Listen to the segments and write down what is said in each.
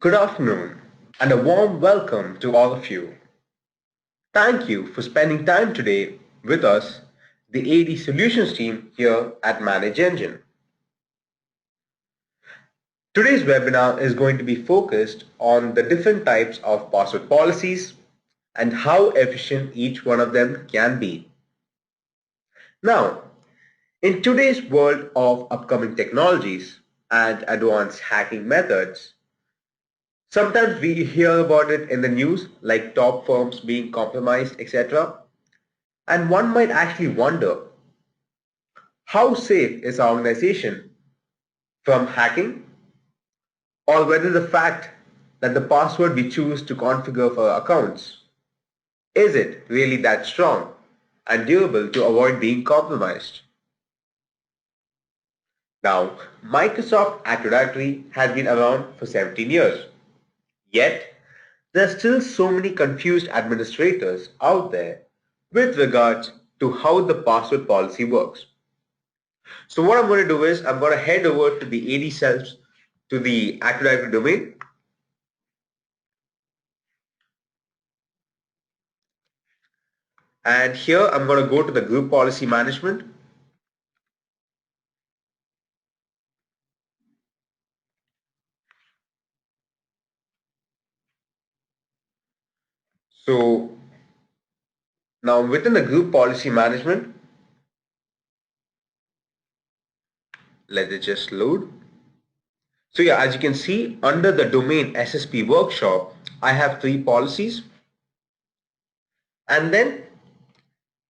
Good afternoon and a warm welcome to all of you. Thank you for spending time today with us, the AD Solutions team here at Manage Engine. Today's webinar is going to be focused on the different types of password policies and how efficient each one of them can be. Now, in today's world of upcoming technologies and advanced hacking methods, sometimes we hear about it in the news like top firms being compromised, etc. And one might actually wonder, how safe is our organization from hacking, or whether the fact that the password we choose to configure for our accounts, is it really that strong and durable to avoid being compromised? Now, Microsoft Active Directory has been around for 17 years. Yet, there are still so many confused administrators out there with regards to how the password policy works. So what I'm going to do is I'm going to head over to the ADSelfs to the Active Directory domain. And here I'm going to go to the group policy management. So now within the group policy management, let it just load. So yeah, as you can see, under the domain SSP workshop, I have 3 policies. And then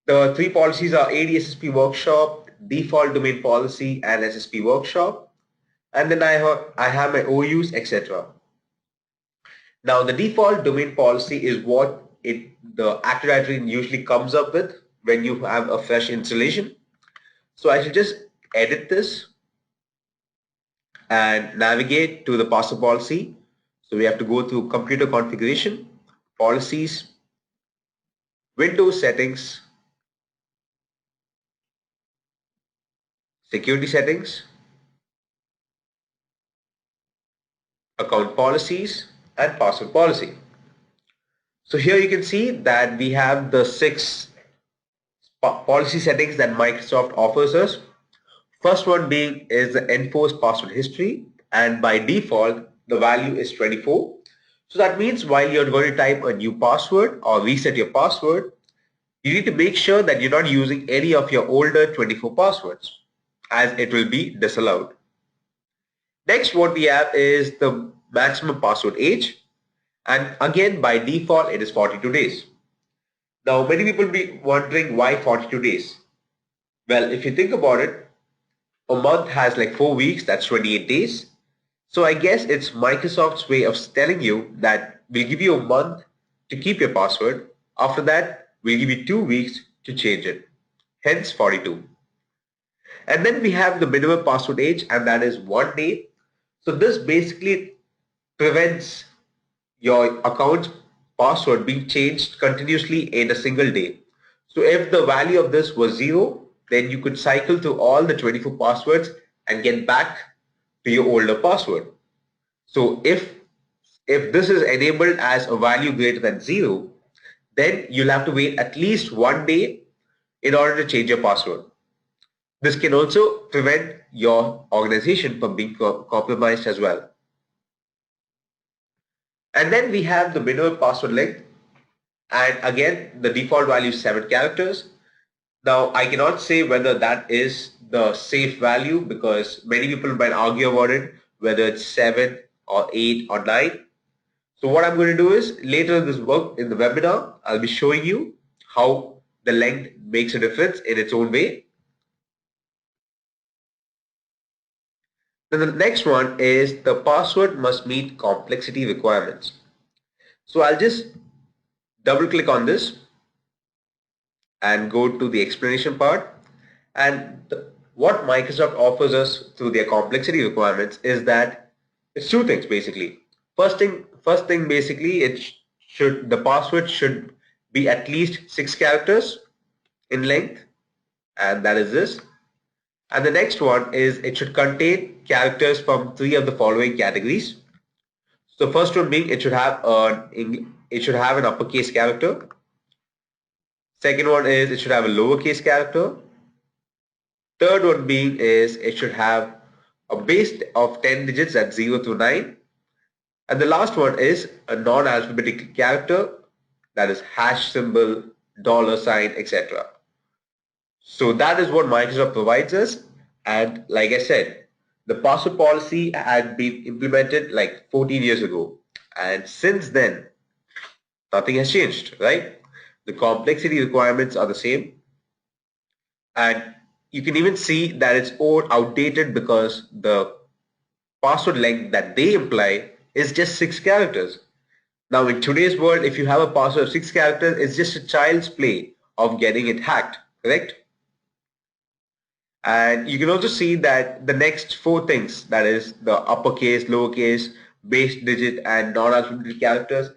the 3 policies are ADSSP workshop, default domain policy, and SSP workshop. And then I have my OUs, etc. Now the default domain policy is what the Active Directory usually comes up with when you have a fresh installation. So I should just edit this and navigate to the password policy. So we have to go through computer configuration, policies, Windows settings, security settings, account policies, and password policy. So here you can see that we have the 6 policy settings that Microsoft offers us. First one being is the enforced password history, and by default the value is 24. So that means while you're going to type a new password or reset your password, you need to make sure that you're not using any of your older 24 passwords, as it will be disallowed. Next, what we have is the maximum password age, and again by default it is 42 days. Now many people will be wondering why 42 days. Well, if you think about it, a month has like 4 weeks, that's 28 days. So I guess it's Microsoft's way of telling you that we'll give you a month to keep your password. After that, we'll give you 2 weeks to change it. Hence 42. And then we have the minimum password age, and that is 1 day. So this basically prevents your account's password being changed continuously in a single day. So if the value of this was 0, then you could cycle through all the 24 passwords and get back to your older password. So if this is enabled as a value greater than 0, then you'll have to wait at least 1 day in order to change your password. This can also prevent your organization from being compromised as well. And then we have the minimum password length, and again the default value is 7 characters. Now I cannot say whether that is the safe value, because many people might argue about it, whether it's 7 or 8 or 9. So what I'm going to do is later in this work in the webinar, I'll be showing you how the length makes a difference in its own way. Then the next one is the password must meet complexity requirements. So I'll just double click on this and go to the explanation part. And what Microsoft offers us through their complexity requirements is that it's 2 things basically. First thing basically, the password should be at least 6 characters in length, and that is this. And the next one is it should contain characters from 3 of the following categories. So first one being it should have an uppercase character. Second one is it should have a lowercase character. Third one being is it should have a base of 10 digits at 0 through 9. And the last one is a non-alphabetic character, that is hash symbol, dollar sign, etc. So that is what Microsoft provides us. And like I said, the password policy had been implemented like 14 years ago. And since then, nothing has changed, right? The complexity requirements are the same. And you can even see that it's all outdated because the password length that they imply is just 6 characters. Now in today's world, if you have a password of 6 characters, it's just a child's play of getting it hacked, correct? And you can also see that the next 4 things, that is the uppercase, lowercase, base digit, and non-alphabetic characters,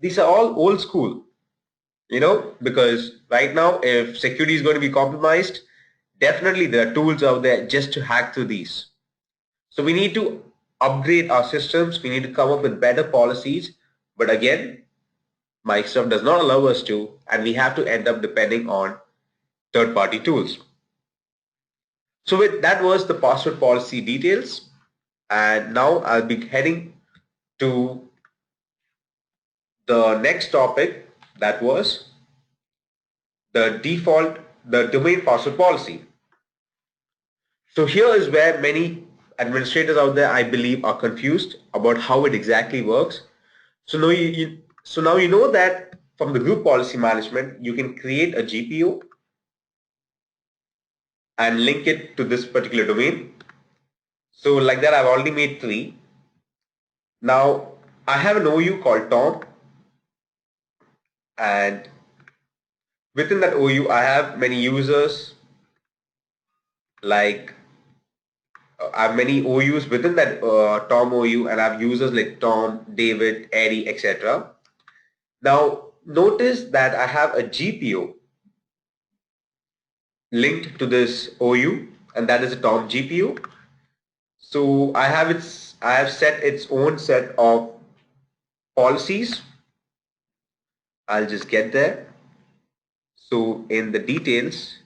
these are all old school, because right now if security is going to be compromised, definitely there are tools out there just to hack through these. So we need to upgrade our systems, we need to come up with better policies, but again, Microsoft does not allow us to, and we have to end up depending on third-party tools. So with that was the password policy details, and now I'll be heading to the next topic, that was the domain password policy. So here is where many administrators out there, I believe, are confused about how it exactly works. So now you know that from the group policy management, you can create a GPO and link it to this particular domain. So like that, I've already made 3. Now I have an OU called Tom, and within that OU, I have many users, like I have many OUs within that Tom OU, and I have users like Tom, David, Eddie, etc. Now notice that I have a GPO linked to this OU, and that is a Tom GPU. So I have set its own set of policies. I'll just get there. So in the details,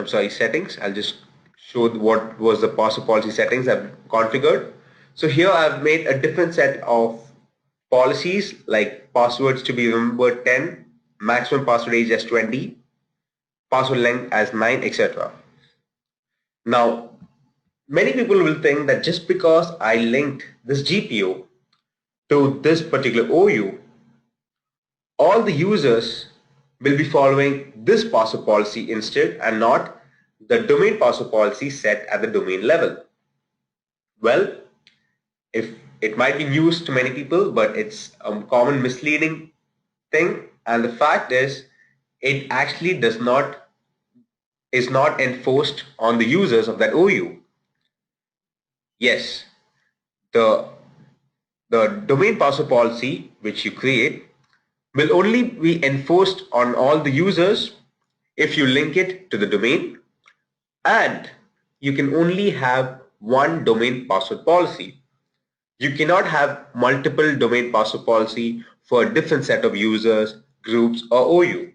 settings, I'll just show what was the password policy settings I've configured. So here I've made a different set of policies, like passwords to be remembered 10, maximum password age as 20, password length as 9, etc. Now, many people will think that just because I linked this GPO to this particular OU, all the users will be following this password policy instead and not the domain password policy set at the domain level. Well, if it might be news to many people, but it's a common misleading thing, and the fact is it actually is not enforced on the users of that OU. Yes, the domain password policy which you create will only be enforced on all the users if you link it to the domain, and you can only have one domain password policy. You cannot have multiple domain password policy for a different set of users, groups, or OU.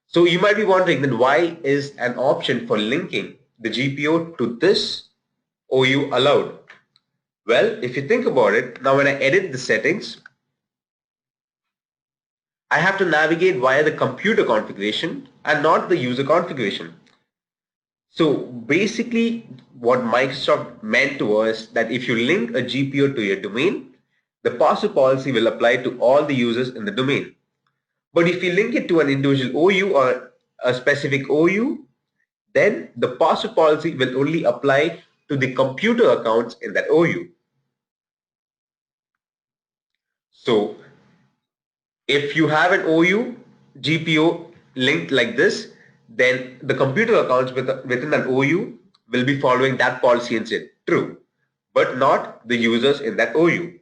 So you might be wondering, then why is an option for linking the GPO to this OU allowed? Well, if you think about it, now when I edit the settings, I have to navigate via the computer configuration and not the user configuration. So basically what Microsoft meant was that if you link a GPO to your domain, the password policy will apply to all the users in the domain. But if you link it to an individual OU or a specific OU, then the password policy will only apply to the computer accounts in that OU. So if you have an OU GPO linked like this, then the computer accounts within an OU will be following that policy instead. True, but not the users in that OU.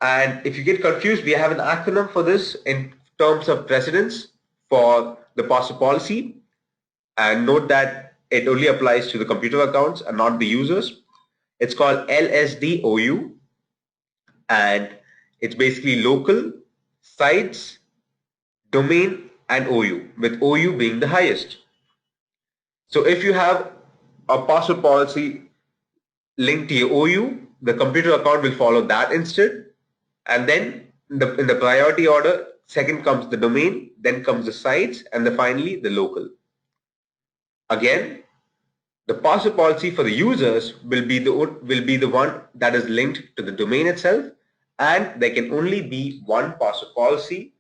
And if you get confused, we have an acronym for this in terms of precedence for the password policy. And note that it only applies to the computer accounts and not the users. It's called LSDOU, and it's basically local, sites, domain, and OU, with OU being the highest. So if you have a password policy linked to your OU, the computer account will follow that instead. And then in the priority order, second comes the domain, then comes the sites, and then finally the local. Again, the password policy for the users will be the one that is linked to the domain itself, and there can only be one password policy,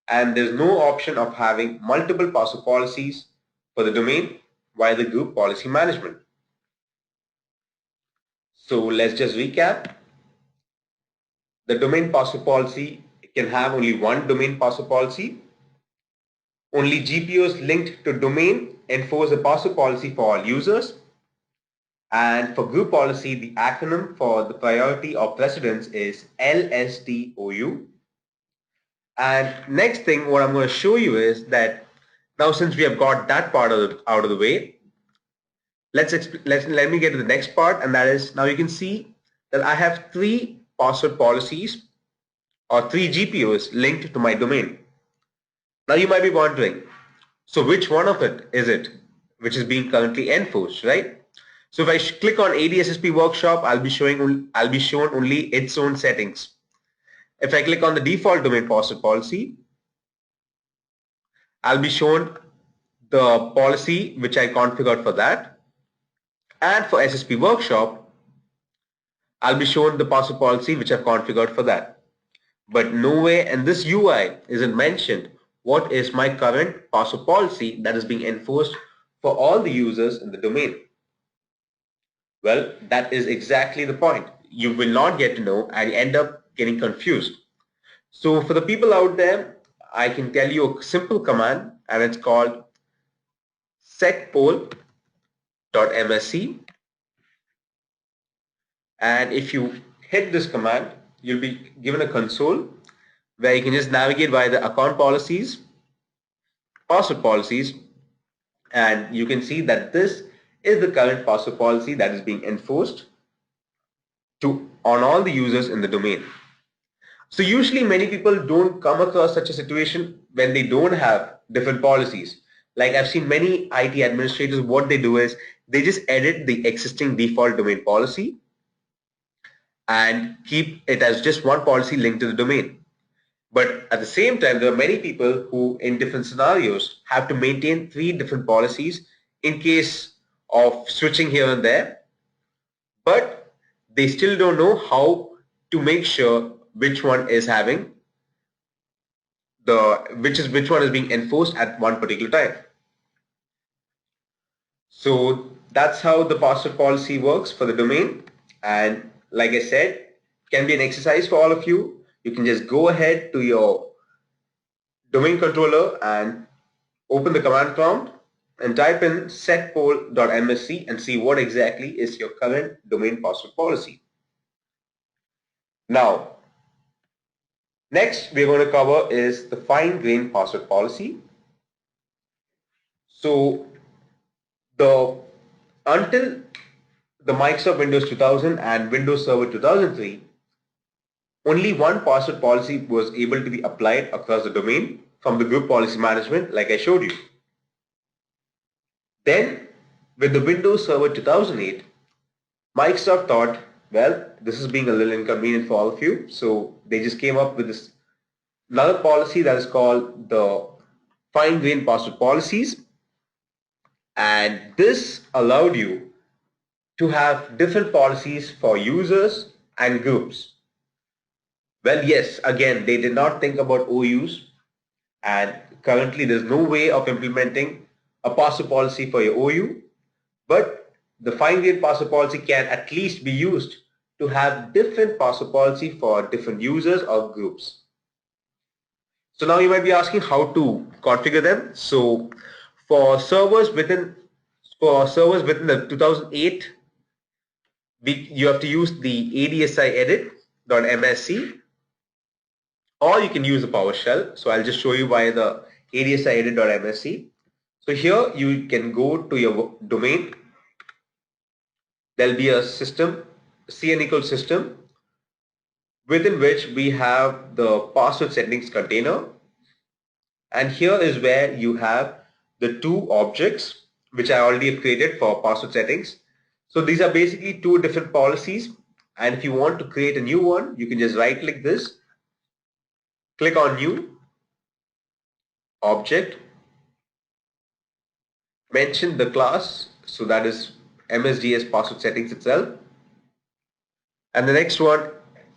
and there's no option of having multiple password policies for the domain via the group policy management. So let's just recap. The domain password policy can have only one domain password policy. Only GPOs linked to domain enforce a password policy for all users. And for group policy, the acronym for the priority or precedence is LSDOU. And next thing, what I'm going to show you is that now since we have got that part out of the way, let me get to the next part, and that is now you can see that I have three password policies or three GPOs linked to my domain. Now you might be wondering, so which one of it is it which is being currently enforced, right? So if I click on ADSSP workshop, I'll be shown only its own settings. If I click on the default domain password policy, I'll be shown the policy which I configured for that. And for SSP workshop, I'll be shown the password policy which I've configured for that. But nowhere in this UI isn't mentioned what is my current password policy that is being enforced for all the users in the domain. Well, that is exactly the point. You will not get to know and end up getting confused. So for the people out there, I can tell you a simple command, and it's called setpoll.msc. And if you hit this command, you'll be given a console where you can just navigate via the account policies, password policies, and you can see that this is the current password policy that is being enforced on all the users in the domain. So usually many people don't come across such a situation when they don't have different policies. Like I've seen many IT administrators, what they do is they just edit the existing default domain policy and keep it as just one policy linked to the domain. But at the same time, there are many people who in different scenarios have to maintain three different policies in case of switching here and there, but they still don't know how to make sure which one is having which one is being enforced at one particular time. So that's how the password policy works for the domain, and like I said, can be an exercise for all of you. You can just go ahead to your domain controller and open the command prompt and type in setpoll.msc and see what exactly is your current domain password policy. Now, next we're going to cover is the fine-grained password policy. So until the Microsoft Windows 2000 and Windows Server 2003, only one password policy was able to be applied across the domain from the group policy management like I showed you. Then with the Windows Server 2008, Microsoft thought, well, this is being a little inconvenient for all of you, so they just came up with this another policy that is called the fine-grained password policies, and this allowed you to have different policies for users and groups. Well, yes, again, they did not think about OUs, and currently there's no way of implementing a password policy for your OU, but the fine-grained password policy can at least be used to have different password policy for different users or groups. So now you might be asking how to configure them. So for servers within the 2008, you have to use the ADSI edit.msc, or you can use the PowerShell. So I'll just show you via the ADSI edit.msc. So here you can go to your domain. There'll be a system, CN equals system, within which we have the password settings container. And here is where you have the two objects which I already have created for password settings. So these are basically two different policies. And if you want to create a new one, you can just right click this, click on new object, mention the class. So that is MSDS password settings itself. And the next one,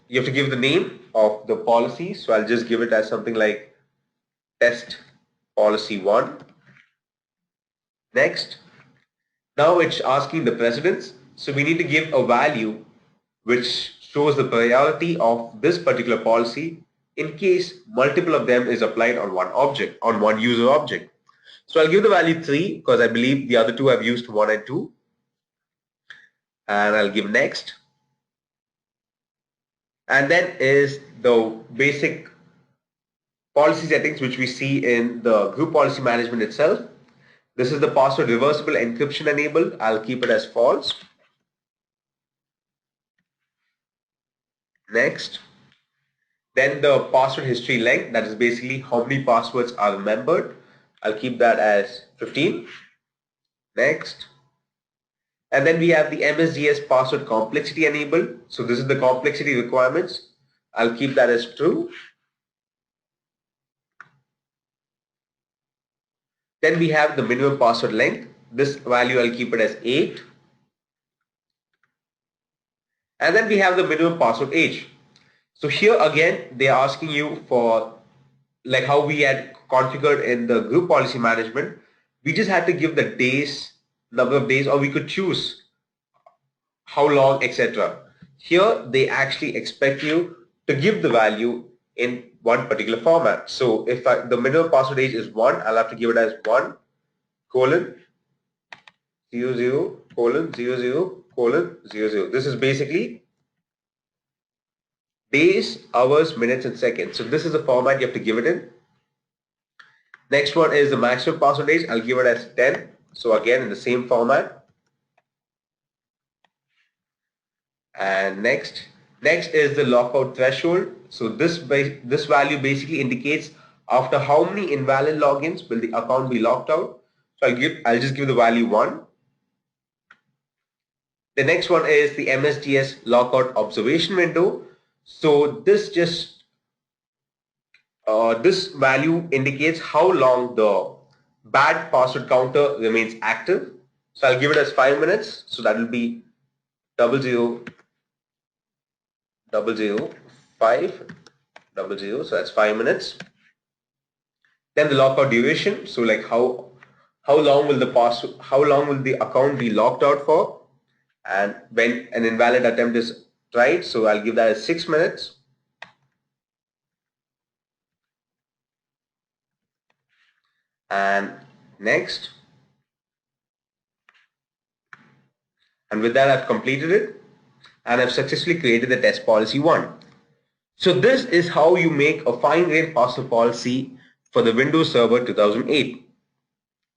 you have to give the name of the policy. So I'll just give it as something like test policy 1. Next. Now it's asking the precedence. So we need to give a value which shows the priority of this particular policy in case multiple of them is applied on one object, on one user object. So I'll give the value 3 because I believe the other two have used 1 and 2. And I'll give next. And then is the basic policy settings which we see in the group policy management itself. This is the password reversible encryption enabled. I'll keep it as false. Next. Then the password history length, that is basically how many passwords are remembered. I'll keep that as 15. Next. And then we have the MSDS password complexity enabled. So this is the complexity requirements. I'll keep that as true. Then we have the minimum password length. This value I'll keep it as 8. And then we have the minimum password age. So here again, they are asking you for like how we had configured in the group policy management. We just had to give the days, number of days, or we could choose how long, etc. Here they actually expect you to give the value in one particular format. So if the minimum password age is 1, I'll have to give it as 1 colon 00 colon 00 colon 00. This is basically days, hours, minutes, and seconds. So this is the format you have to give it in. Next one is the maximum password age. I'll give it as 10. So again in the same format. And next is the lockout threshold. So this value basically indicates after how many invalid logins will the account be locked out. So I'll just give the value 1. The next one is the MSDS lockout observation window. So this value indicates how long the bad password counter remains active. So I'll give it as 5 minutes. So that will be 00 00 5 00. So that's 5 minutes. Then the lockout duration. So like how long will the account be locked out for, and when an invalid attempt is tried. So I'll give that as 6 minutes. And next. And with that, I've completed it and I've successfully created the test policy 1. So this is how you make a fine-grained password policy for the Windows Server 2008.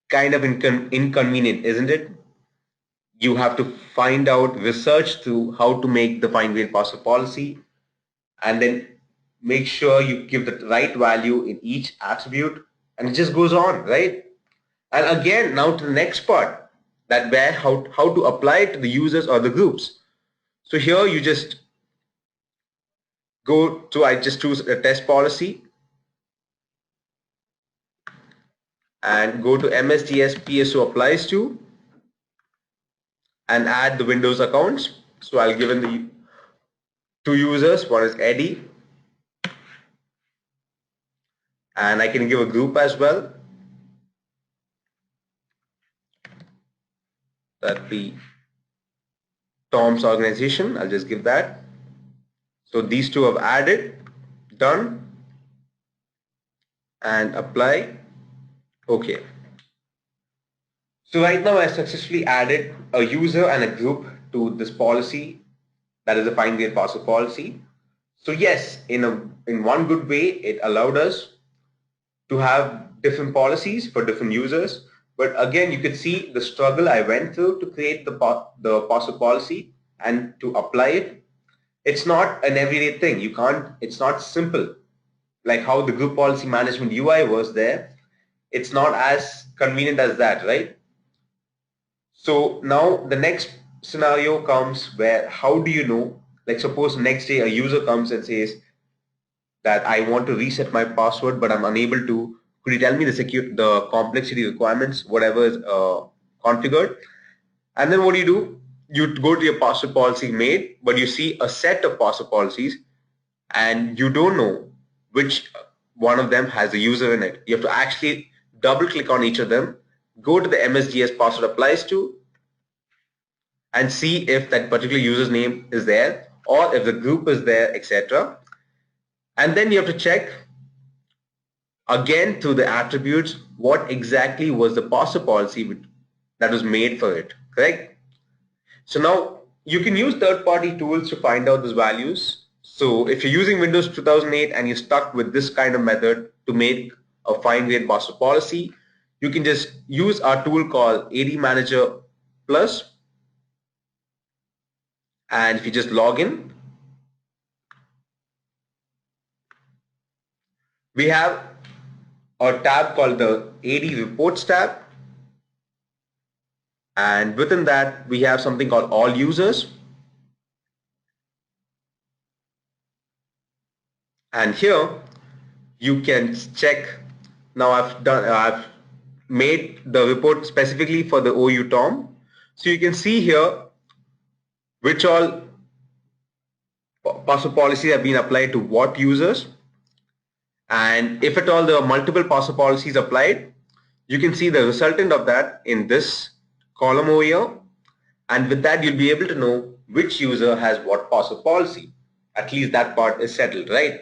Kind of inconvenient, isn't it? You have to find out, research through how to make the fine-grained password policy, and then make sure you give the right value in each attribute, and it just goes on, right? And again, now to the next part, that where how to apply it to the users or the groups. So here you just go to, I just choose a test policy and go to MSDS PSO applies to and add the Windows accounts. So I'll give in the two users, one is Eddie, and I can give a group as well. That'd be Tom's organization. I'll just give that. So these two have added, done, and apply. Okay. So right now I successfully added a user and a group to this policy, that is a fine-grained password policy. So yes, in one good way, it allowed us to have different policies for different users, But again, you could see the struggle I went through to create the password policy and to apply it. It's not an everyday thing. You can't, it's not simple. Like how the group policy management UI was there, it's not as convenient as that, right? So now the next scenario comes where how do you know, like suppose next day a user comes and says that I want to reset my password but I'm unable to, could you tell me the complexity requirements, whatever is configured? And then what do? You go to your password policy made, but you see a set of password policies and you don't know which one of them has a user in it. You have to actually double click on each of them, go to the MSGS password applies to, and see if that particular user's name is there or if the group is there, etc. And then you have to check again through the attributes what exactly was the password policy that was made for it, correct? So now you can use third-party tools to find out those values. So if you're using Windows 2008 and you're stuck with this kind of method to make a fine-grained password policy, you can just use our tool called AD Manager Plus. And if you just log in, we have a tab called the AD Reports tab. And within that, we have something called All Users. And here you can check. Now I've made the report specifically for the OU Tom. So you can see here which all password policies have been applied to what users. And if at all there are multiple password policies applied, you can see the resultant of that in this column over here. And with that, you'll be able to know which user has what password policy. At least that part is settled, right?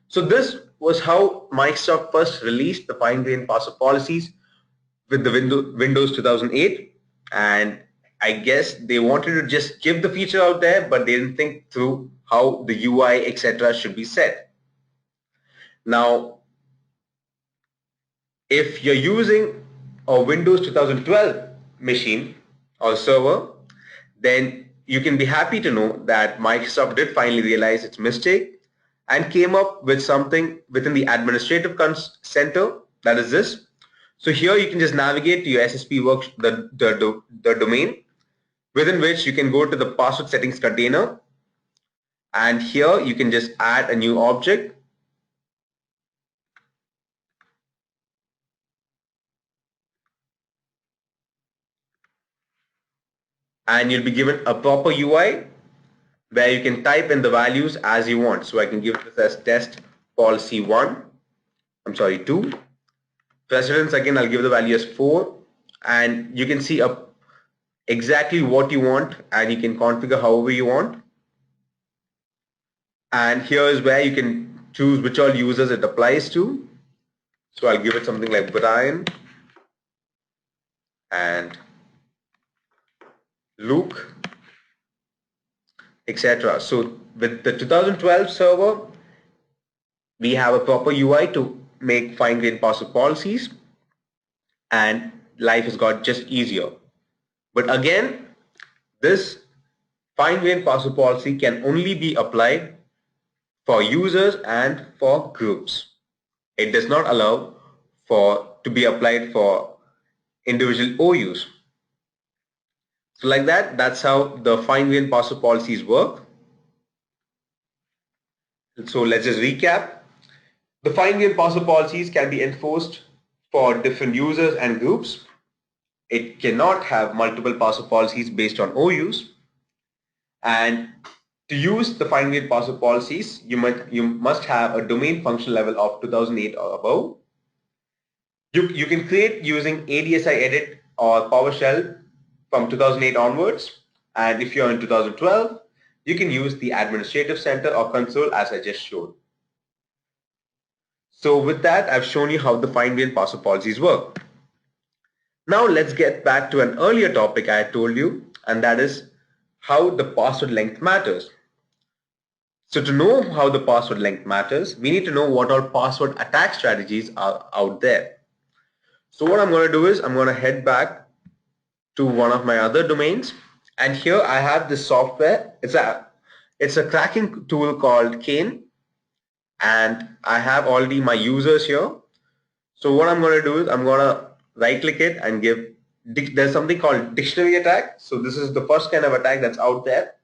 So this was how Microsoft first released the fine-grained password policies with the Windows 2008. And I guess they wanted to just give the feature out there, but they didn't think through how the UI, etc. should be set. Now, if you're using a Windows 2012 machine or server, then you can be happy to know that Microsoft did finally realize its mistake and came up with something within the administrative center, that is this. So here you can just navigate to your SSP the domain, within which you can go to the password settings container, and here you can just add a new object. And you'll be given a proper UI where you can type in the values as you want. So I can give this as test policy 2. Precedence, again, I'll give the value as 4. And you can see exactly what you want, and you can configure however you want. And here is where you can choose which all users it applies to. So I'll give it something like Brian and Luke, etc. So with the 2012 server, we have a proper UI to make fine-grained password policies, and life has got just easier. But again, this fine-grained password policy can only be applied for users and for groups. It does not allow to be applied for individual OUs. So like that, that's how the fine-grained password policies work. So let's just recap. The fine-grained password policies can be enforced for different users and groups. It cannot have multiple password policies based on OUs. And to use the fine-grained password policies, you must have a domain function level of 2008 or above. You can create using ADSI edit or PowerShell from 2008 onwards. And if you're in 2012, you can use the administrative center or console as I just showed. So with that, I've shown you how the fine-grained password policies work. Now let's get back to an earlier topic I told you, and that is how the password length matters. So to know how the password length matters, we need to know what all password attack strategies are out there. So what I'm going to do is I'm going to head back to one of my other domains, and here I have this software. It's a cracking tool called Kane, and I have already my users here. So what I'm going to do is I'm going to right click it and give, there's something called dictionary attack. So this is the first kind of attack that's out there.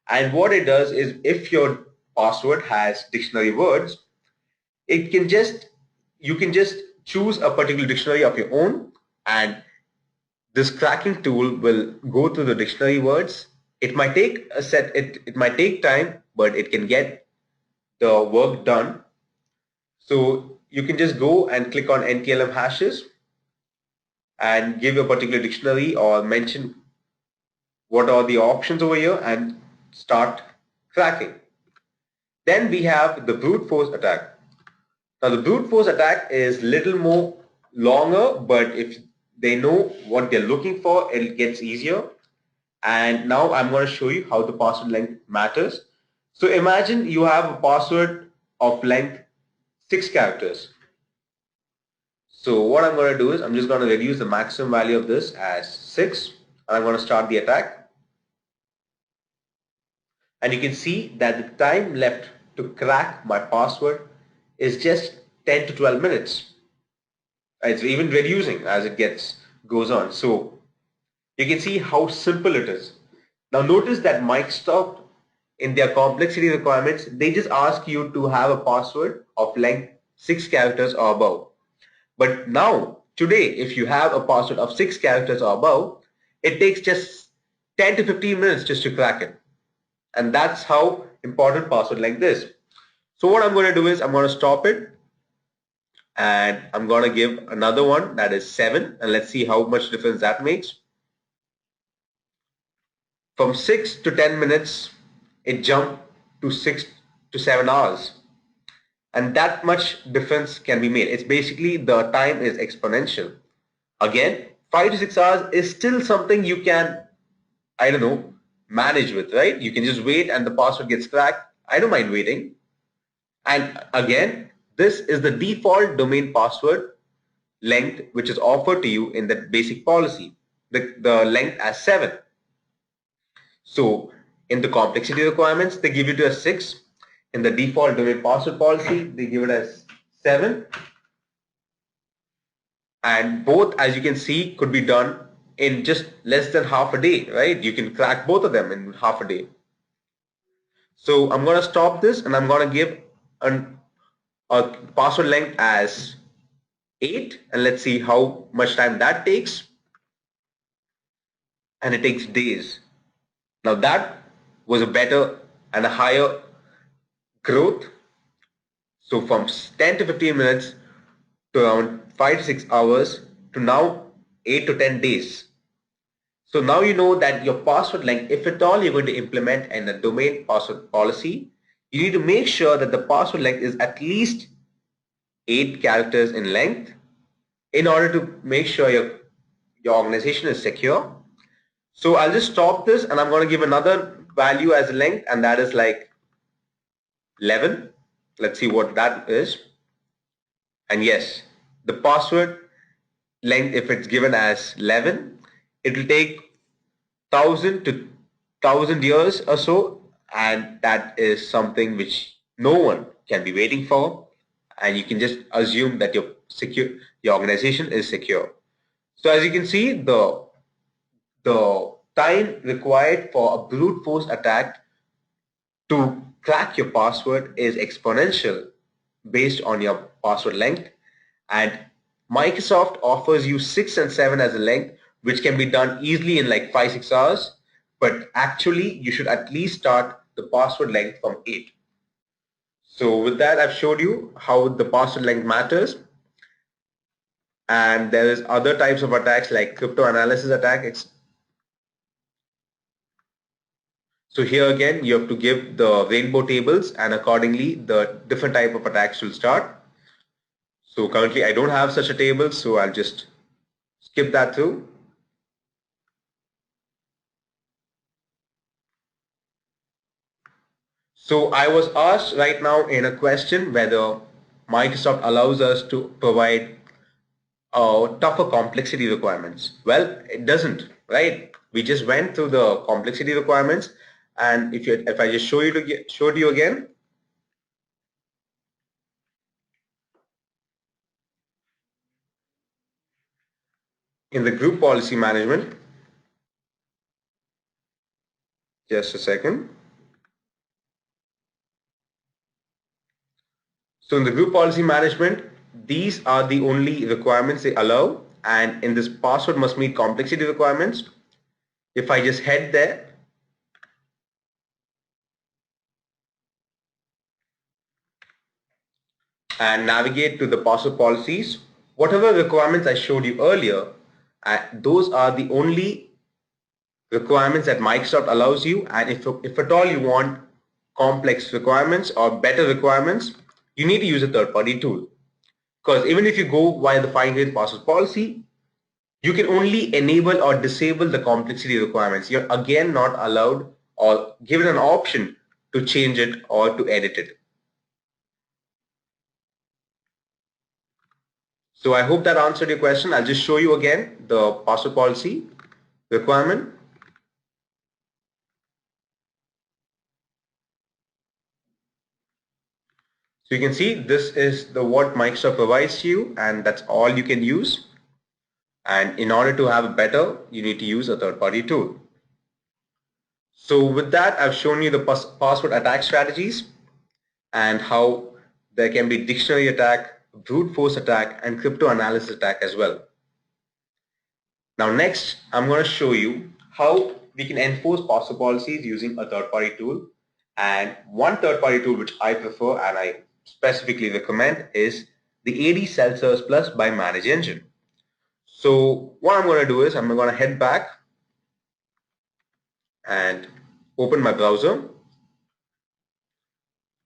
And what it does is if your password has dictionary words, it can just, you can just choose a particular dictionary of your own, and this cracking tool will go through the dictionary words. It might take it might take time, but it can get the work done. So you can just go and click on NTLM hashes and give a particular dictionary or mention what are the options over here and start cracking. Then we have the brute force attack. Now the brute force attack is little more longer, but if they know what they're looking for, it gets easier. And now I'm going to show you how the password length matters. So imagine you have a password of length 6 characters. So what I'm going to do is I'm just going to reduce the maximum value of this as 6, and I'm going to start the attack. And you can see that the time left to crack my password is just 10 to 12 minutes. It's even reducing as it goes on. So you can see how simple it is. Now notice that Microsoft, in their complexity requirements, they just ask you to have a password of length 6 characters or above. But now, today, if you have a password of 6 characters or above, it takes just 10 to 15 minutes just to crack it. And that's how important password length is. So what I'm going to do is I'm going to stop it, and I'm going to give another one that is 7, and let's see how much difference that makes. From 6 to 10 minutes, it jumped to 6 to 7 hours. And that much difference can be made. It's basically the time is exponential. Again, 5 to 6 hours is still something you can, I don't know, manage with, right? You can just wait and the password gets cracked. I don't mind waiting. And again, this is the default domain password length which is offered to you in the basic policy, the length as 7. So in the complexity requirements, they give it to as 6. In the default domain password policy, they give it as 7. And both, as you can see, could be done in just less than half a day, right? You can crack both of them in half a day. So I'm going to stop this, and I'm going to give a password length as 8, and let's see how much time that takes. And it takes days. Now that was a better and a higher growth. So from 10 to 15 minutes to around 5 to 6 hours to now 8 to 10 days. So now you know that your password length, if at all you're going to implement in a domain password policy, you need to make sure that the password length is at least 8 characters in length in order to make sure your organization is secure. So I'll just stop this, and I'm going to give another value as a length, and that is like 11. Let's see what that is. And yes, the password length, if it's given as 11, it will take 1000 to 1000 years or so, and that is something which no one can be waiting for, and you can just assume that your organization is secure. So as you can see, the time required for a brute force attack to crack your password is exponential based on your password length, and Microsoft offers you 6 and 7 as a length, which can be done easily in like 5-6 hours, but actually you should at least start the password length from 8. So with that, I've showed you how the password length matters, and there is other types of attacks like crypto analysis attack. So here again, you have to give the rainbow tables, and accordingly the different type of attacks will start. So currently I don't have such a table, so I'll just skip that through. So I was asked right now in a question whether Microsoft allows us to provide tougher complexity requirements. Well, it doesn't, right? We just went through the complexity requirements, and if I just showed you again, in the group policy management, just a second. So in the group policy management, these are the only requirements they allow, and in this password must meet complexity requirements. If I just head there, and navigate to the password policies, whatever requirements I showed you earlier, those are the only requirements that Microsoft allows you. And if at all you want complex requirements or better requirements, you need to use a third-party tool. Because even if you go via the fine-grained password policy, you can only enable or disable the complexity requirements. You're again not allowed or given an option to change it or to edit it. So I hope that answered your question. I'll just show you again the password policy requirement. So you can see this is the what Microsoft provides to you, and that's all you can use. And in order to have a better, you need to use a third-party tool. So with that, I've shown you the password attack strategies and how there can be dictionary attack, brute force attack, and crypto analysis attack as well. Now next, I'm going to show you how we can enforce password policies using a third-party tool. And one third-party tool which I prefer and I specifically recommend is the ADSelfService Plus by Manage Engine. So what I'm going to do is I'm going to head back and open my browser,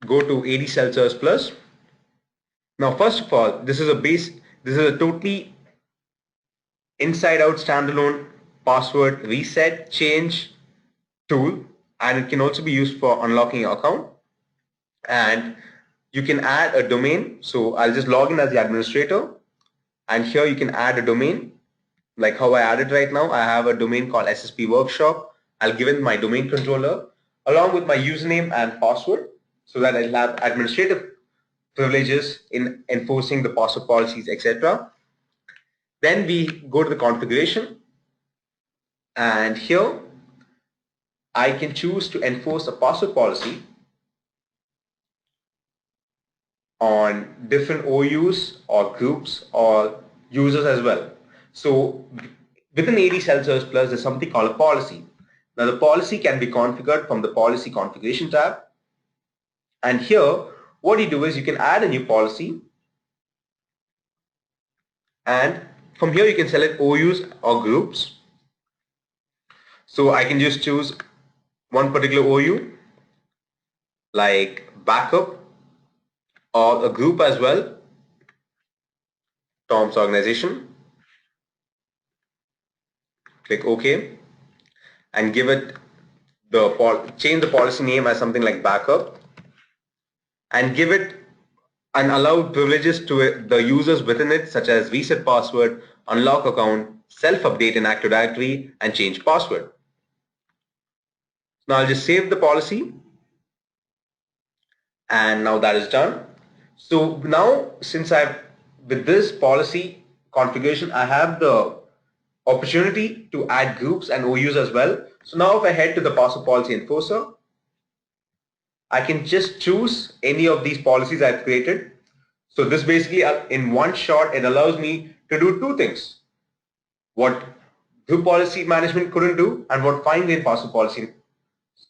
go to ADSelfService Plus. Now first of all, this is a totally inside-out standalone password reset change tool, and it can also be used for unlocking your account. And you can add a domain. So I'll just log in as the administrator, and here you can add a domain like how I added right now. I have a domain called SSP Workshop. I'll give in my domain controller along with my username and password so that I'll have administrative privileges in enforcing the password policies, etc. Then we go to the configuration, and here I can choose to enforce a password policy on different OUs or groups or users as well. So within ADSelfService Plus, there's something called a policy. Now the policy can be configured from the policy configuration tab. And here, what you do is you can add a new policy, and from here you can select OUs or groups. So I can just choose one particular OU like backup, or a group as well, Tom's organization. Click OK and give it change the policy name as something like backup, and give it and allow privileges to the users within it, such as reset password, unlock account, self-update in Active Directory, and change password. Now I'll just save the policy, and now that is done. So now, since with this policy configuration, I have the opportunity to add groups and OUs as well. So now if I head to the password policy enforcer, I can just choose any of these policies I've created. So this basically, in one shot, it allows me to do two things: what group policy management couldn't do and what fine-grained password policy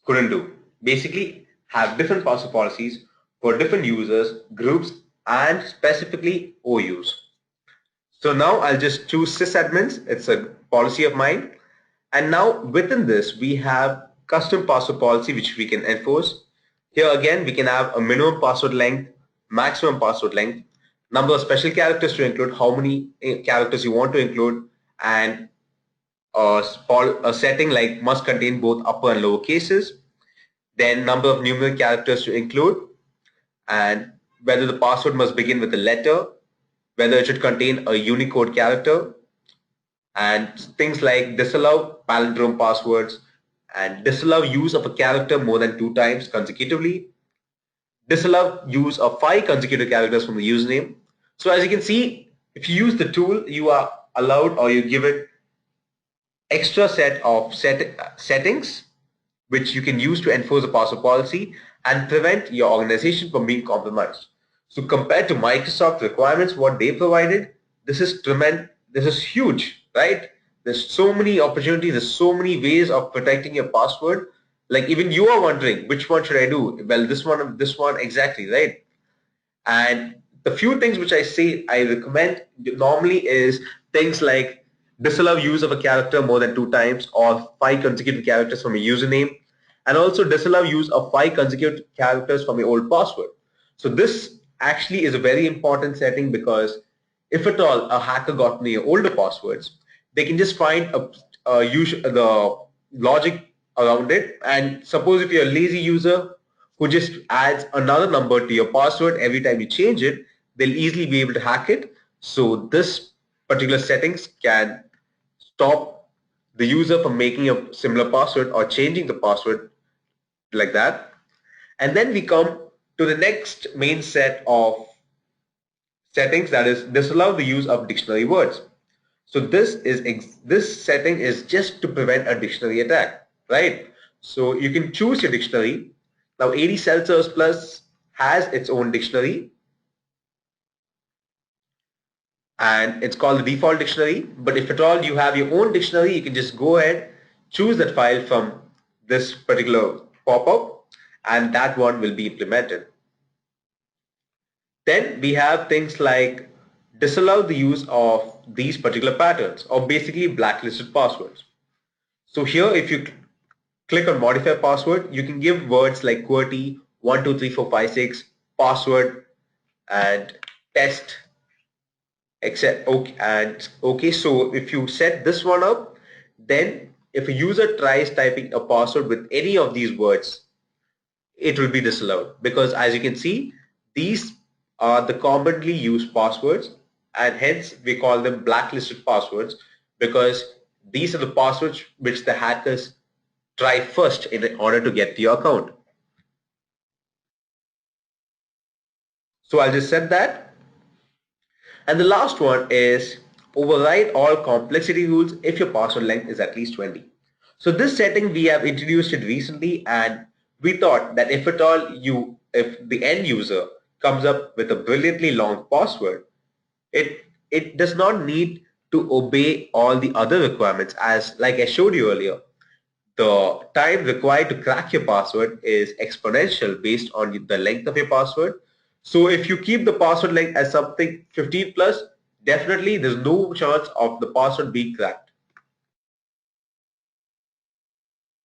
couldn't do. Basically, have different password policies for different users, groups, and specifically OUs. So now I'll just choose sysadmins. It's a policy of mine. And now within this, we have custom password policy, which we can enforce. Here again, we can have a minimum password length, maximum password length, number of special characters to include, how many characters you want to include, and a setting like must contain both upper and lower cases, then number of numeric characters to include, and whether the password must begin with a letter, whether it should contain a Unicode character, and things like disallow palindrome passwords and disallow use of a character more than 2 times consecutively, disallow use of 5 consecutive characters from the username. So as you can see, if you use the tool, you are allowed or you give it extra set of settings which you can use to enforce a password policy and prevent your organization from being compromised. So compared to Microsoft requirements, what they provided, this is tremendous, this is huge, right? There's so many opportunities, there's so many ways of protecting your password. Like even you are wondering, which one should I do? Well, this one exactly, right? And the few things which I say I recommend normally is things like disallow use of a character more than 2 times or 5 consecutive characters from a username, and also disallow use of 5 consecutive characters from your old password. So this actually is a very important setting because if at all a hacker got me your older passwords, they can just find the logic around it. And suppose if you're a lazy user who just adds another number to your password every time you change it, they'll easily be able to hack it. So this particular settings can stop the user from making a similar password or changing the password like that. And then we come to the next main set of settings, that is disallow the use of dictionary words. So this setting is just to prevent a dictionary attack, right? So you can choose your dictionary. Now ADSelfService Plus has its own dictionary and it's called the default dictionary. But if at all you have your own dictionary, you can just go ahead, choose that file from this particular pop-up, and that one will be implemented. Then we have things like disallow the use of these particular patterns or basically blacklisted passwords. So here if you click on modify password, you can give words like QWERTY, 123456, password, and test, except okay. So if you set this one up, then if a user tries typing a password with any of these words, it will be disallowed, because as you can see, these are the commonly used passwords and hence we call them blacklisted passwords, because these are the passwords which the hackers try first in order to get to your account. So I'll just set that. And the last one is override all complexity rules if your password length is at least 20. So this setting we have introduced it recently, and we thought that if at all if the end user comes up with a brilliantly long password, it does not need to obey all the other requirements, as like I showed you earlier. The time required to crack your password is exponential based on the length of your password. So if you keep the password length as something 15 plus, definitely there's no chance of the password being cracked.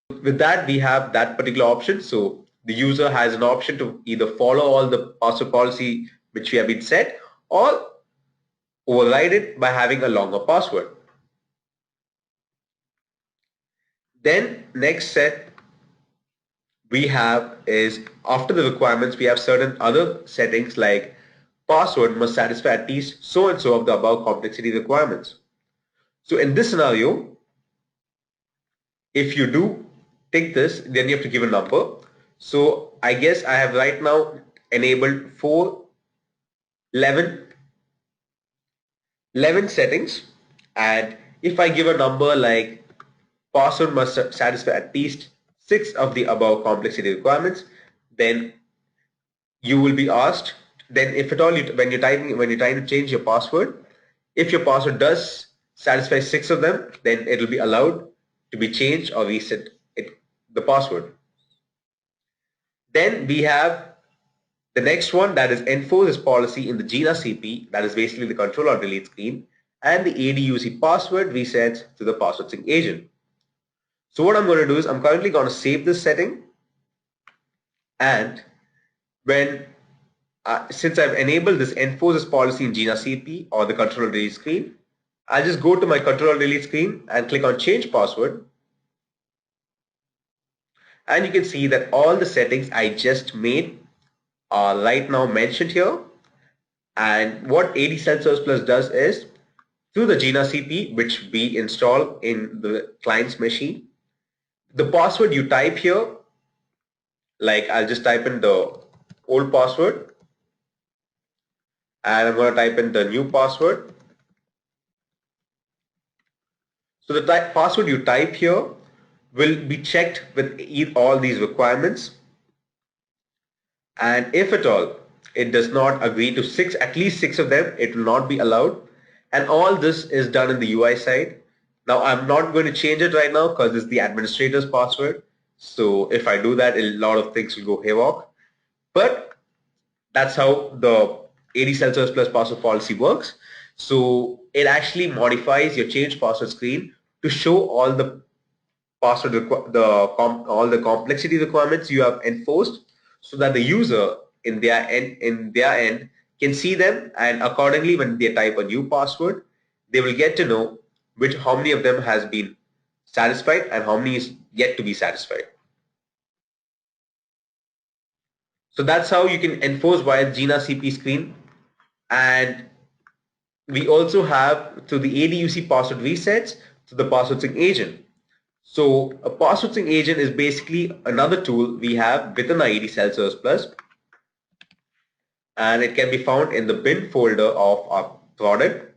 With that, we have that particular option. So the user has an option to either follow all the password policy which we have been set, or override it by having a longer password. Then next set we have is, after the requirements, we have certain other settings like password must satisfy at least so and so of the above complexity requirements. So in this scenario, if you do tick this, then you have to give a number. So I guess I have right now enabled 11 settings, and if I give a number like password must satisfy at least 6 of the above complexity requirements, then you will be asked, then if at all when you're trying to change your password, if your password does satisfy 6 of them, then it will be allowed to be changed or reset the password. Then we have the next one, that is enforce this policy in the Gina CP, that is basically the control or delete screen, and the ADUC password resets to the password sync agent. So what I'm going to do is I'm currently going to save this setting, and when since I've enabled this enforce this policy in Gina CP or the control or delete screen, I'll just go to my control or delete screen and click on change password, and you can see that all the settings I just made are right now mentioned here. And what ADSelfService Plus does is, through the Gina CP, which we install in the client's machine, the password you type here, like I'll just type in the old password and I'm going to type in the new password. So the password you type here will be checked with all these requirements, and if at all it does not agree to at least six of them, it will not be allowed. And all this is done in the UI side. Now I'm not going to change it right now because it's the administrator's password. So if I do that, a lot of things will go haywire. But that's how the ADSelfService Plus password policy works. So it actually modifies your change password screen to show all the password all the complexity requirements you have enforced, so that the user in their end can see them, and accordingly when they type a new password, they will get to know how many of them has been satisfied and how many is yet to be satisfied. So that's how you can enforce via Gina CP screen. And we also have, through the ADUC password resets, to the password sync agent. So a password sync agent is basically another tool we have within our ADSelfService Plus, and it can be found in the bin folder of our product.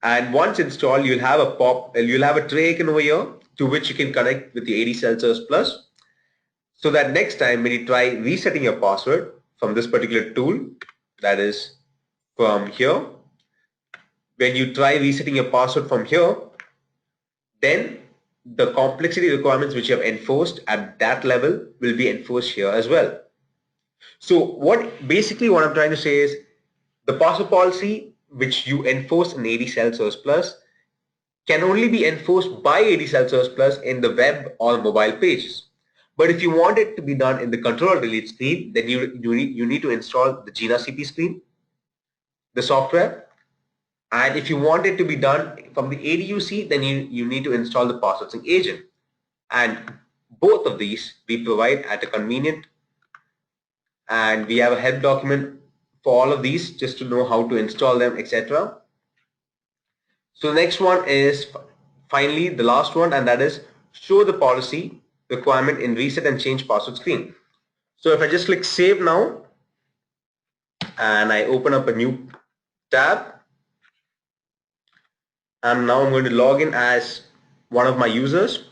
And once installed, you'll have a tray icon over here to which you can connect with the ADSelfService Plus, so that next time when you try resetting your password from this particular tool, that is from here, when you try resetting your password from here, then the complexity requirements which you have enforced at that level will be enforced here as well. So basically what I'm trying to say is, the password policy which you enforce in ADSelfService Plus can only be enforced by ADSelfService Plus in the web or mobile pages. But if you want it to be done in the control delete screen, then you need to install the Gina CP screen, the software. And if you want it to be done from the ADUC, then you need to install the password sync agent. And both of these we provide at a convenient, and we have a help document for all of these just to know how to install them, etc. So the next one is finally the last one, and that is show the policy requirement in reset and change password screen. So if I just click save now and I open up a new tab, and now I'm going to log in as one of my users.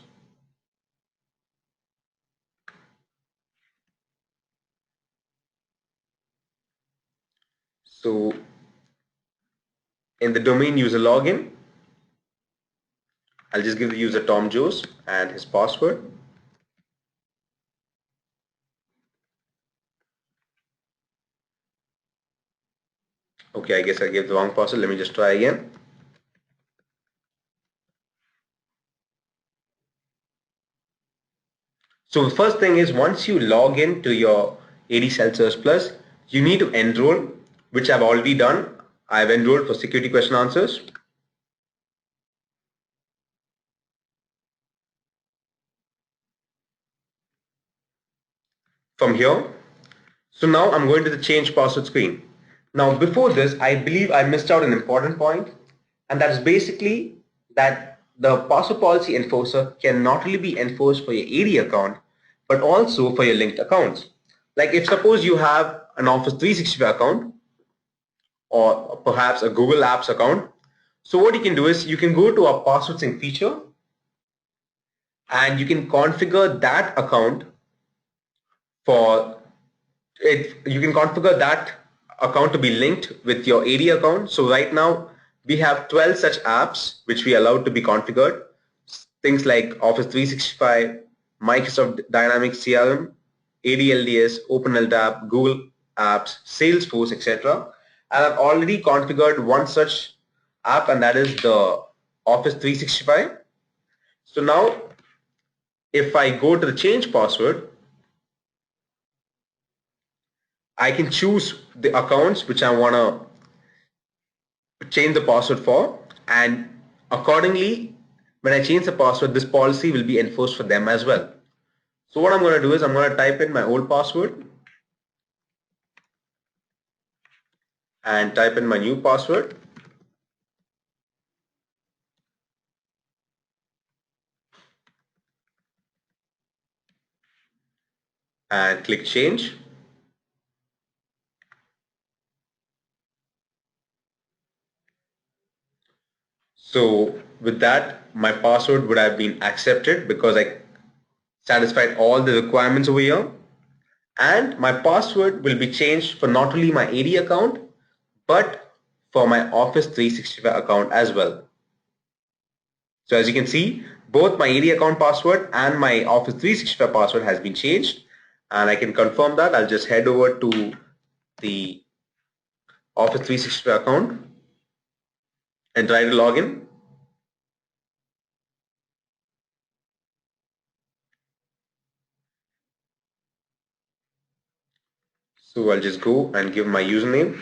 So in the domain user login, I'll just give the user Tom Joes and his password. Okay, I guess I gave the wrong password. Let me just try again. So the first thing is, once you log in to your ADSelfService Plus, you need to enroll, which I've already done. I've enrolled for security question answers. From here. So now I'm going to the change password screen. Now before this, I believe I missed out an important point, and that's basically that the password policy enforcer can not only be enforced for your AD account, but also for your linked accounts. Like if suppose you have an Office 365 account or perhaps a Google Apps account. So what you can do is you can go to our password sync feature and you can configure that account for it. You can configure that account to be linked with your AD account. So right now we have 12 such apps which we allowed to be configured. Things like Office 365, Microsoft Dynamics CRM, ADLDS, OpenLDAP, Google Apps, Salesforce, etc. And I've already configured one such app, and that is the Office 365. So now if I go to the change password, I can choose the accounts which I want to change the password for, and accordingly when I change the password, this policy will be enforced for them as well. So what I'm going to do is I'm going to type in my old password, and type in my new password. And click change. So with that, my password would have been accepted because I satisfied all the requirements over here. And my password will be changed for not only my AD account, but for my Office 365 account as well. So as you can see, both my AD account password and my Office 365 password has been changed. And I can confirm that. I'll just head over to the Office 365 account and try to log in. So I'll just go and give my username,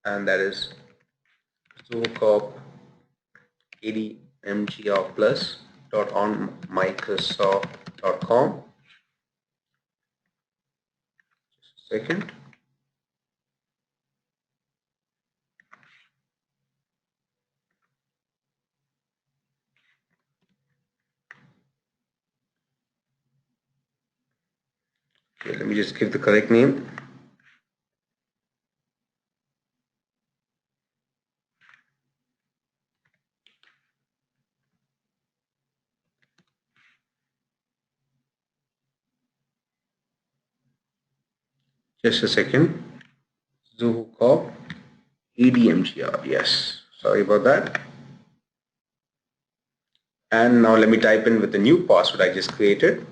and that is zocorp admgrplus.onmicrosoft.com. Just a second. Okay, let me just give the correct name. Just a second. Zocorp ADMGR. Yes, sorry about that. And now let me type in with the new password I just created.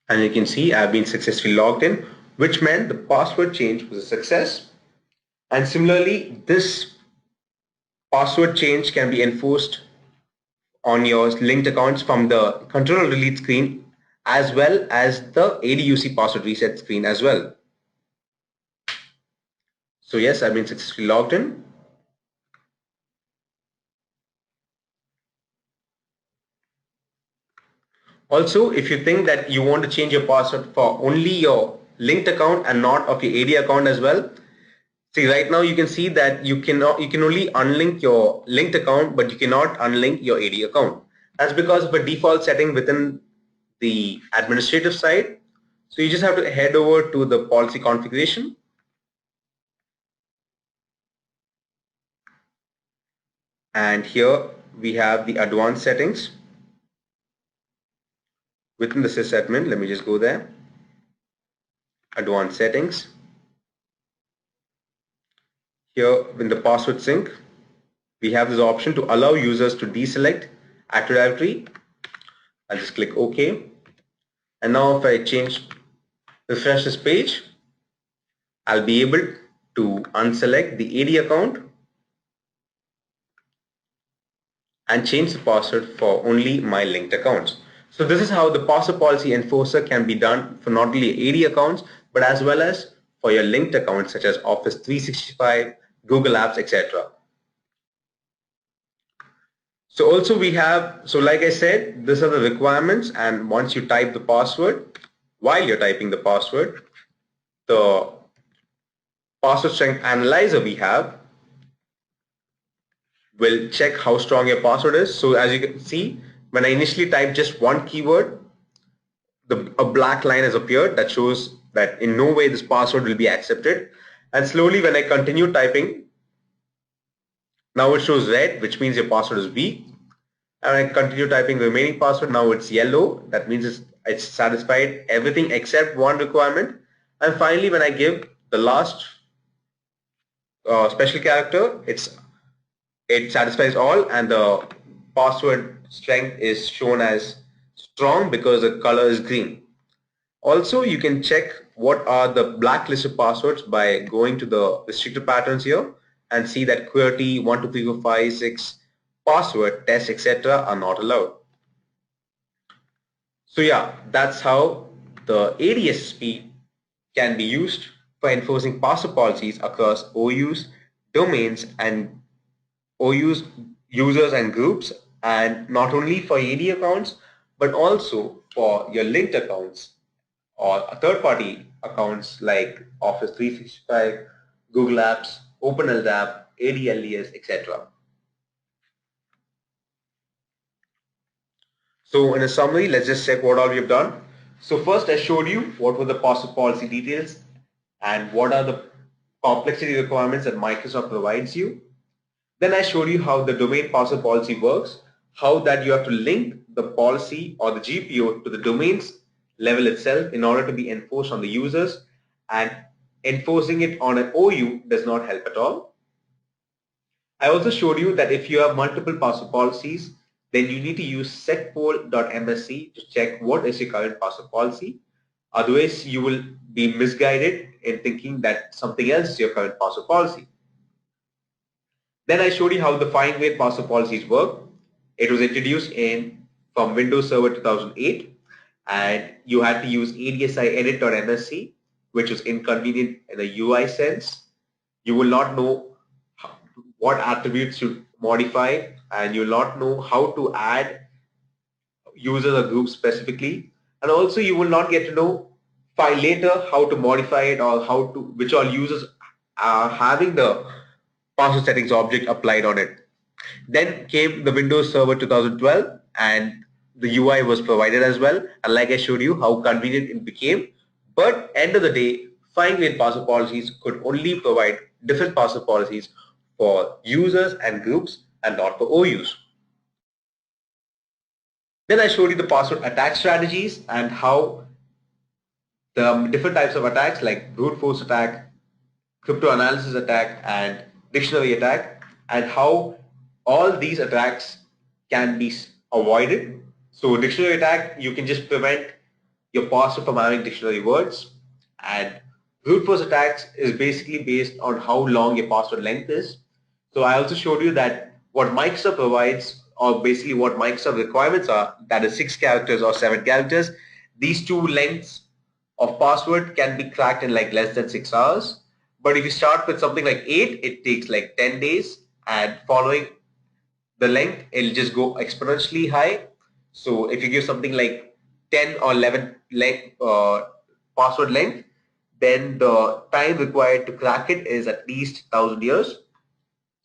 And you can see I've been successfully logged in, which meant the password change was a success. And similarly, this password change can be enforced on your linked accounts from the control delete screen as well as the ADUC password reset screen as well. So yes, I've been successfully logged in. Also, if you think that you want to change your password for only your linked account and not of your AD account as well, see right now you can see that you can only unlink your linked account, but you cannot unlink your AD account. That's because of a default setting within the administrative side. So you just have to head over to the policy configuration. And here we have the advanced settings. Within the sysadmin, let me just go there. Advanced settings. Here in the password sync, we have this option to allow users to deselect Active Directory. I'll just click OK. And now if I refresh this page, I'll be able to unselect the AD account and change the password for only my linked accounts. So this is how the password policy enforcer can be done for not only AD accounts, but as well as for your linked accounts such as Office 365, Google Apps, etc. So also we have, so like I said, these are the requirements, and once you type the password, while you're typing the password, the password strength analyzer we have will check how strong your password is. So as you can see, when I initially typed just one keyword, a black line has appeared that shows that in no way this password will be accepted. And slowly when I continue typing, now it shows red, which means your password is weak. And I continue typing the remaining password, now it's yellow, that means it's satisfied everything except one requirement. And finally when I give the last special character, it satisfies all, and the password strength is shown as strong because the color is green. Also, you can check what are the blacklisted passwords by going to the restricted patterns here and see that QWERTY 1 2 3 4 5 6 password test etc. are not allowed. So yeah, that's how the ADSSP can be used for enforcing password policies across OUs, domains, and OUs users and groups, and not only for AD accounts but also for your linked accounts or third-party accounts like Office 365, Google Apps, OpenLDAP, ADLES, etc. So in a summary, let's just check what all we have done. So first I showed you what were the password policy details and what are the complexity requirements that Microsoft provides you. Then I showed you how the domain password policy works, how that you have to link the policy or the GPO to the domains level itself in order to be enforced on the users, and enforcing it on an OU does not help at all. I also showed you that if you have multiple password policies, then you need to use setpoll.msc to check what is your current password policy. Otherwise, you will be misguided in thinking that something else is your current password policy. Then I showed you how the fine-grained password policies work. It was introduced from Windows Server 2008, and you had to use ADSI edit.msc, which was inconvenient in a UI sense. You will not know what attributes to modify, and you will not know how to add users or groups specifically, and also you will not get to know later how to modify it or which all users are having the password settings object applied on it. Then came the Windows Server 2012, and the UI was provided as well, and like I showed you how convenient it became. But end of the day, fine-grained password policies could only provide different password policies for users and groups and not for OUs. Then I showed you the password attack strategies and how the different types of attacks like brute force attack, crypto analysis attack, and dictionary attack, and how all these attacks can be avoided. So dictionary attack, you can just prevent your password from having dictionary words, and brute force attacks is basically based on how long your password length is. So I also showed you that what Microsoft provides, or basically what Microsoft requirements are, that is 6 characters or 7 characters. These two lengths of password can be cracked in like less than 6 hours. But if you start with something like 8, it takes like 10 days, and following the length, it'll just go exponentially high. So if you give something like 10 or 11 password length, then the time required to crack it is at least 1,000 years.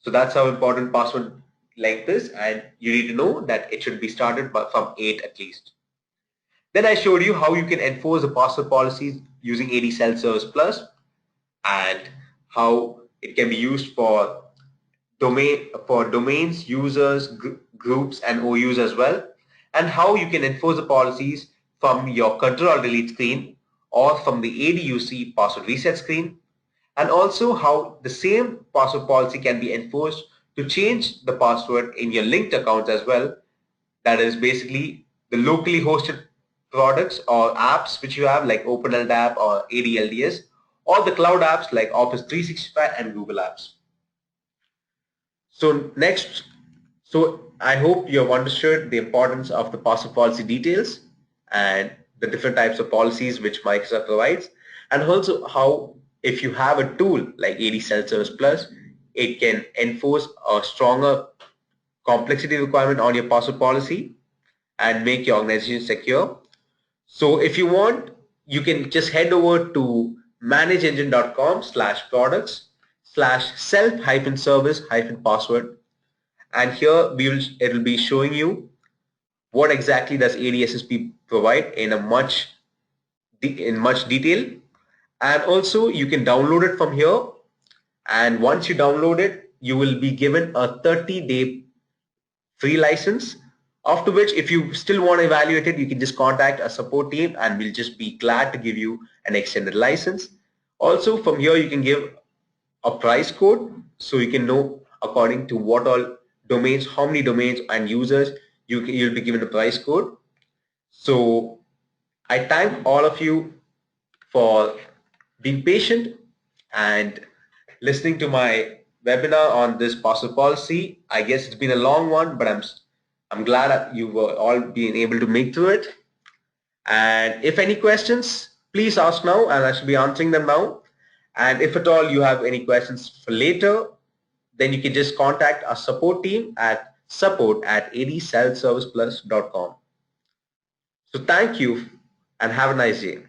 So that's how important password length is, and you need to know that it should be started from 8 at least. Then I showed you how you can enforce the password policies using ADSelfService Plus, and how it can be used for domains, users, groups, and OUs as well, and how you can enforce the policies from your Control-Delete screen or from the ADUC password reset screen, and also how the same password policy can be enforced to change the password in your linked accounts as well. That is basically the locally hosted products or apps which you have like OpenLDAP or ADLDS, or the cloud apps like Office 365 and Google Apps. So I hope you have understood the importance of the password policy details and the different types of policies which Microsoft provides, and also how if you have a tool like ADSelfService Plus, it can enforce a stronger complexity requirement on your password policy and make your organization secure. So if you want, you can just head over to manageengine.com/products/self-service-password, and here it will be showing you what exactly does ADSSP provide in much detail, and also you can download it from here, and once you download it, you will be given a 30-day free license, after which if you still want to evaluate it, you can just contact a support team and we'll just be glad to give you an extended license. Also from here you can give a price code so you can know according to what all domains, how many domains and users you'll be given a price code. So I thank all of you for being patient and listening to my webinar on this password policy. I guess it's been a long one, but I'm glad that you've all been able to make through it. And if any questions, please ask now, and I should be answering them now. And if at all you have any questions for later, then you can just contact our support team at support@adselfserviceplus.com. So thank you and have a nice day.